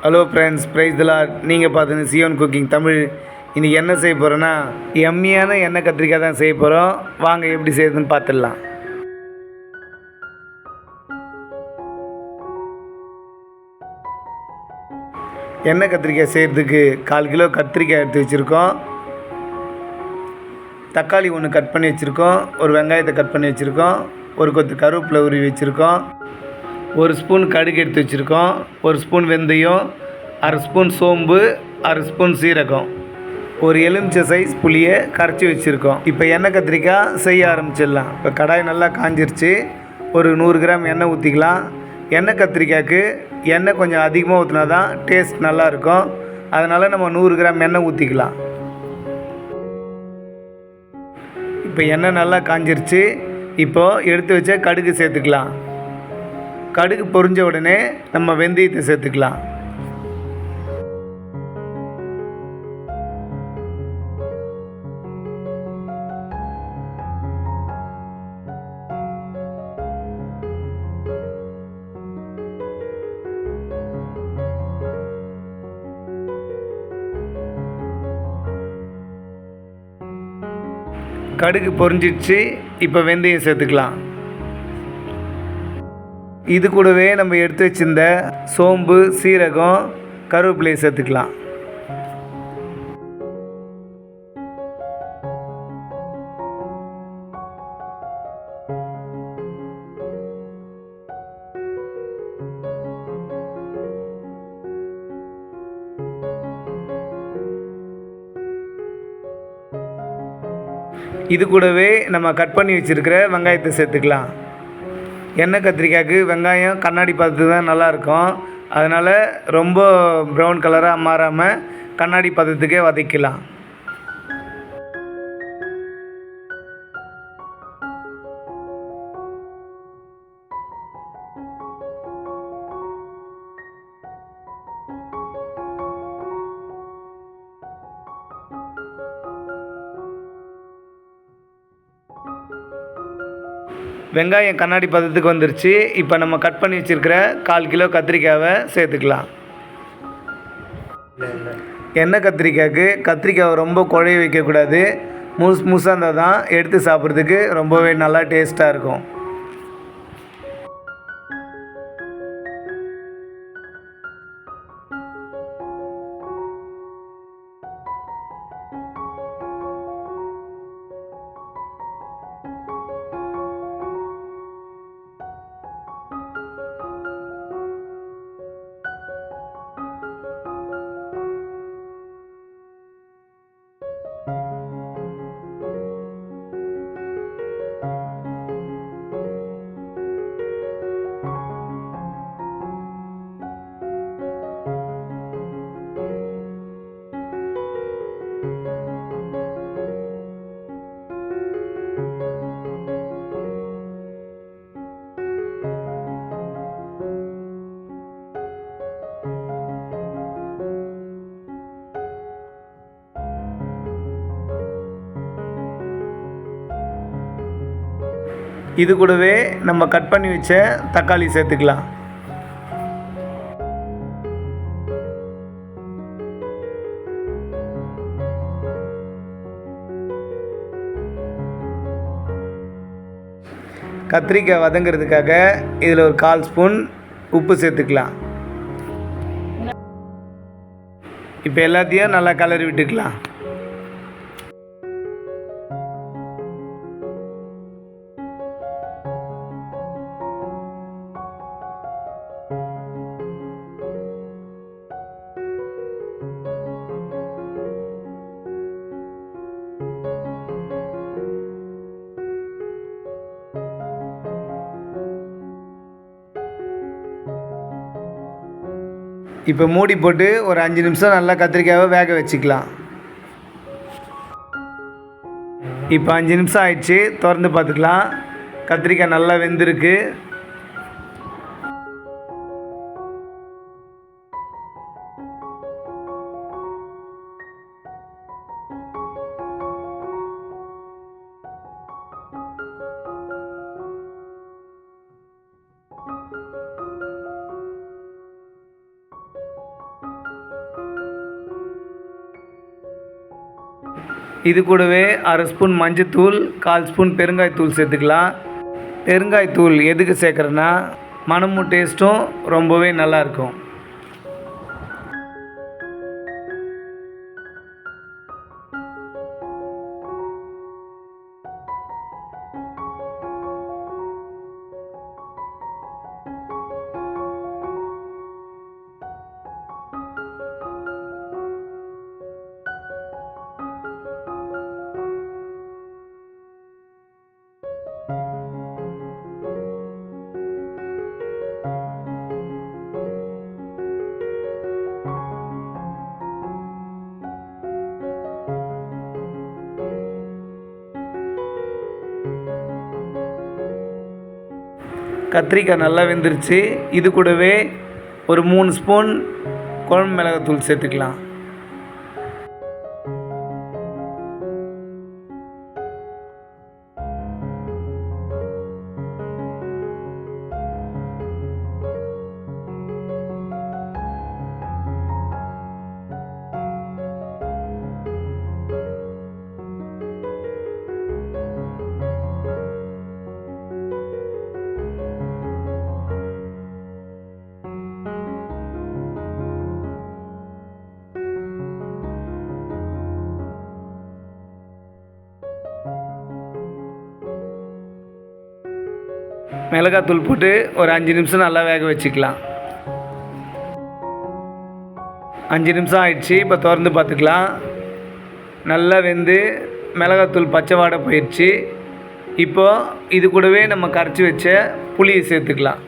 Hello friends, price தி Lord. நீங்கள் பார்த்துங்க Zion cooking Tamil. இன்றைக்கி என்ன செய்ய போகிறோன்னா, எம்மியான எண்ணெய் கத்திரிக்காய் தான் செய்ய போகிறோம். வாங்க எப்படி செய்யுதுன்னு பார்த்துடலாம். எண்ணெய் கத்திரிக்காய் செய்கிறதுக்கு 1/4 கிலோ கத்திரிக்காய் எடுத்து வச்சுருக்கோம். தக்காளி ஒன்று கட் பண்ணி வச்சுருக்கோம். ஒரு வெங்காயத்தை கட் பண்ணி வச்சுருக்கோம். ஒரு கொத்து கருவேப்பிலை உருவி வச்சுருக்கோம். 1 ஸ்பூன் கடுகு எடுத்து வச்சுருக்கோம். 1 ஸ்பூன் வெந்தயம், 1/2 ஸ்பூன் சோம்பு, 1/2 ஸ்பூன் சீரகம், ஒரு எலுமிச்சை சைஸ் புளியை கரைச்சி வச்சுருக்கோம். இப்போ எண்ணெய் கத்திரிக்காய் செய்ய ஆரம்பிச்சிடலாம். இப்போ கடாய் நல்லா காஞ்சிருச்சு. ஒரு 100 கிராம் எண்ணெய் ஊற்றிக்கலாம். எண்ணெய் கத்திரிக்காய்க்கு எண்ணெய் கொஞ்சம் அதிகமாக ஊற்றினா தான் டேஸ்ட் நல்லாயிருக்கும். அதனால் நம்ம 100 கிராம் எண்ணெய் ஊற்றிக்கலாம். இப்போ எண்ணெய் நல்லா காஞ்சிருச்சு. இப்போது எடுத்து வச்ச கடுகு சேர்த்துக்கலாம். கடுகு பொரிஞ்ச உடனே நம்ம வெந்தயத்தை சேர்த்துக்கலாம். கடுகு பொரிஞ்சிடுச்சு. இப்போ வெந்தயம் சேர்த்துக்கலாம். இது கூடவே நம்ம எடுத்து வச்சிருந்த சோம்பு, சீரகம், கருவேப்பிலையை சேர்த்துக்கலாம். இது கூடவே நம்ம கட் பண்ணி வச்சுருக்கிற வெங்காயத்தை சேர்த்துக்கலாம். எண்ணெய் கத்திரிக்காய்க்கு வெங்காயம் கண்ணாடி பதத்துக்கு தான் நல்லாயிருக்கும். அதனால் ரொம்ப ப்ரௌன் கலராக மாறாமல் கண்ணாடி பதத்துக்கே வதக்கலாம். வெங்காயம் கண்ணாடி பதத்துக்கு வந்துருச்சு. இப்போ நம்ம கட் பண்ணி வச்சுருக்கிற 1/4 கிலோ கத்திரிக்காவை சேர்த்துக்கலாம். எண்ணெய் கத்திரிக்காய்க்கு கத்திரிக்காவை ரொம்ப குழைய வைக்கக்கூடாது. முழுசாக இருந்தால் தான் எடுத்து சாப்பிட்றதுக்கு ரொம்பவே நல்லா டேஸ்ட்டாக இருக்கும். இது கூடவே நம்ம கட் பண்ணி வச்ச தக்காளி சேர்த்துக்கலாம். கத்திரிக்காய் வதங்கிறதுக்காக இதில் ஒரு 1/4 ஸ்பூன் உப்பு சேர்த்துக்கலாம். இப்போ எல்லாத்தையும் நல்லா கலரி விட்டுக்கலாம். இப்போ மூடி போட்டு ஒரு 5 நிமிஷம் நல்லா கத்திரிக்காயை வேக வச்சுக்கலாம். இப்போ 5 நிமிஷம் ஆயிடுச்சு. திறந்து பார்த்துக்கலாம். கத்திரிக்காய் நல்லா வெந்திருக்கு. இது கூடவே அரை ஸ்பூன் மஞ்சத்தூள், 1/4 ஸ்பூன் பெருங்காயத்தூள் சேர்த்துக்கலாம். பெருங்காயத்தூள் எதுக்கு சேர்க்குறேன்னா மணமும் டேஸ்ட்டும் ரொம்பவே நல்லாயிருக்கும். கத்திரிக்காய் நல்லா வெந்துருச்சு. இது கூடவே ஒரு 3 ஸ்பூன் குழம்பு மிளகாத்தூள் சேர்த்துக்கலாம். மிளகாத்தூள் போட்டு ஒரு 5 நிமிஷம் நல்லா வேக வச்சுக்கலாம். 5 நிமிஷம் ஆயிடுச்சு. இப்போ திறந்து பார்த்துக்கலாம். நல்லா வெந்து மிளகாத்தூள் பச்சை வாடை போயிடுச்சு. இப்போது இது கூடவே நம்ம கரைச்சி வச்ச புளியை சேர்த்துக்கலாம்.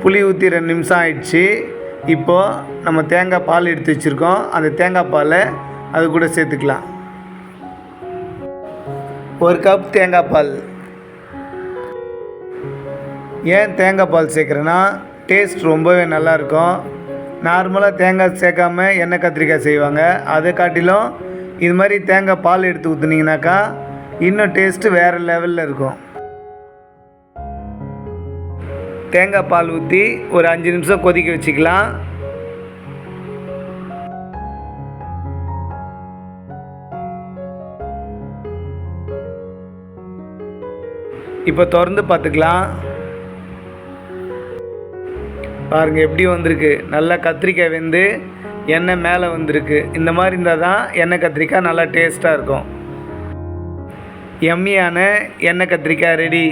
புளி ஊற்றி 2 நிமிஷம் ஆயிடுச்சு. இப்போது நம்ம தேங்காய் பால் எடுத்து வச்சுருக்கோம். அந்த தேங்காய் பாலை அது கூட சேர்த்துக்கலாம். 1 கப் தேங்காய் பால். ஏன் தேங்காய் பால் சேர்க்குறேன்னா டேஸ்ட் ரொம்பவே நல்லாயிருக்கும். நார்மலாக தேங்காய் சேர்க்காம எண்ணெய் கத்திரிக்காய் செய்வாங்க. அதை காட்டிலும் இது மாதிரி தேங்காய் பால் எடுத்து ஊற்றுனீங்கனாக்கா இன்னும் டேஸ்ட்டு வேறு லெவலில் இருக்கும். தேங்காய் பால் ஊற்றி ஒரு 5 நிமிஷம் கொதிக்க வச்சுக்கலாம். இப்போ திறந்து பார்த்துக்கலாம். பாருங்கள் எப்படி வந்திருக்கு. நல்லா கத்திரிக்காய் வெந்து எண்ணெய் மேலே வந்திருக்கு. இந்த மாதிரி இருந்தால் தான் எண்ணெய் கத்திரிக்காய் நல்லா டேஸ்ட்டாக இருக்கும். எம்மியான எண்ணெய் கத்திரிக்காய் ரெடி.